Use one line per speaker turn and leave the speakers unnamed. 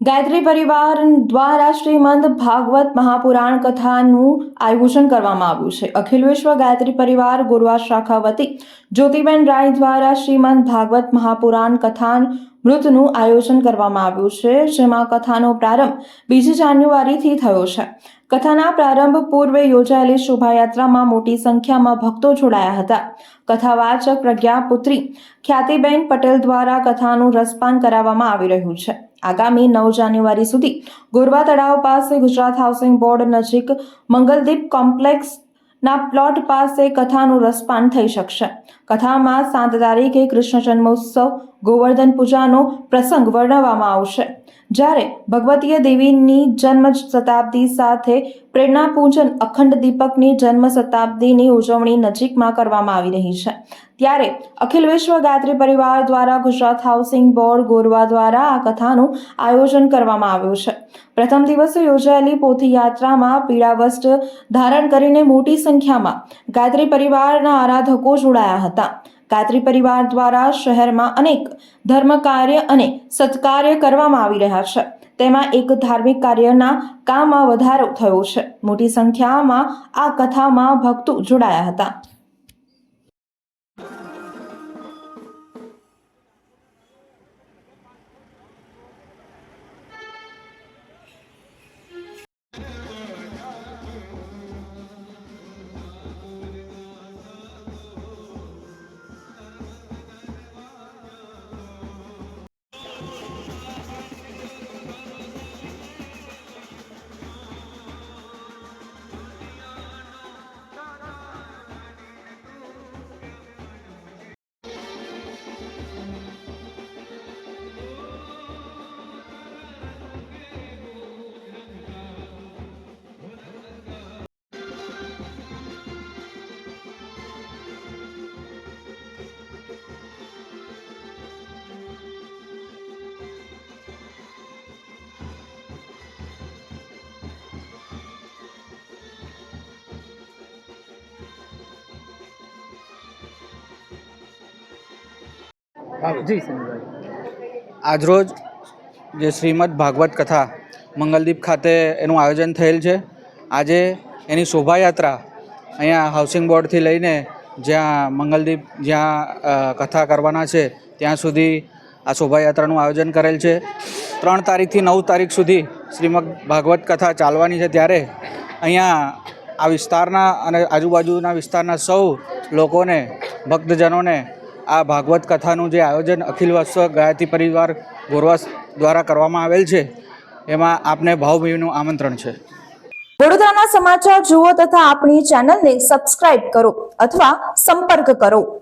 ગાયત્રી પરિવાર દ્વારા શ્રીમદ ભાગવત મહાપુરાણ કથાનું આયોજન કરવામાં આવ્યું છે। અખિલ વિશ્વ ગાયત્રી પરિવાર ગોરવા શાખા વતી જ્યોતિબેન રાય દ્વારા શ્રીમદ ભાગવત મહાપુરાણ કથામૃતનું આયોજન કરવામાં આવ્યું છે, જેમાં કથાનો પ્રારંભ 2 જાન્યુઆરીથી થયો છે। કથાના પ્રારંભ પૂર્વે યોજાયેલી શોભાયાત્રામાં મોટી સંખ્યામાં ભક્તો જોડાયા હતા। કથાવાચક પ્રજ્ઞાપુત્રી ખ્યાતિબેન પટેલ દ્વારા કથાનું રસપાન કરાવવામાં આવી રહ્યું છે। આગામી 9 જાન્યુઆરી સુધી ગોરવા તળાવ પાસે ગુજરાત હાઉસિંગ બોર્ડ નજીક મંગલદીપ કોમ્પ્લેક્સના પ્લોટ પાસે કથાનું રસપાન થઈ શકશે। કથામાં 7 તારીખે કૃષ્ણ જન્મોત્સવ ગોવર્ધન પૂજાનો પ્રસંગ વર્ણવવામાં આવશે, જ્યારે ભગવતીય દેવીની જન્મ શતાબ્દી સાથે પ્રેરણા પૂજન અખંડ દીપકની જન્મ શતાબ્દીની ઉજવણી નજીકમાં કરવામાં આવી રહી છે, ત્યારે અખિલ વિશ્વ ગાયત્રી પરિવાર દ્વારા ગુજરાત હાઉસિંગ બોર્ડ ગોરવા દ્વારા આ કથાનું આયોજન કરવામાં આવ્યું છે। પ્રથમ દિવસે યોજાયેલી પોથીયાત્રામાં પીળા વસ્ત્ર ધારણ કરીને મોટી સંખ્યામાં ગાયત્રી પરિવારના આરાધકો જોડાયા હતા। ગાયત્રી પરિવાર દ્વારા શહેરમાં અનેક ધર્મ કાર્ય અને સત્કાર્ય કરવામાં આવી રહ્યા છે, તેમાં એક ધાર્મિક કાર્યના કામમાં વધારો થયો છે। મોટી સંખ્યામાં આ કથામાં ભક્તો જોડાયા હતા।
જી આજરોજ જે શ્રીમદ ભાગવત કથા મંગલદીપ ખાતે એનું આયોજન થયેલ છે। આજે એની શોભાયાત્રા અહીંયા હાઉસિંગ બોર્ડથી લઈને જ્યાં મંગલદીપ જ્યાં કથા કરવાના છે ત્યાં સુધી આ શોભાયાત્રાનું આયોજન કરેલ છે। 3 તારીખથી 9 તારીખ સુધી શ્રીમદ ભાગવત કથા ચાલવાની છે, ત્યારે અહીંયા આ વિસ્તારના અને આજુબાજુના વિસ્તારના સૌ લોકોને ભક્તજનોને આ ભાગવત કથાનું જે આયોજન અખિલ વિશ્વ ગાયત્રી પરિવાર ગોરવા દ્વારા કરવામાં આવેલ છે, એમાં આપને ભાવભીનું આમંત્રણ છે।
વડોદરાના સમાચાર જુઓ તથા આપણી ચેનલને સબસ્ક્રાઇબ કરો અથવા સંપર્ક કરો।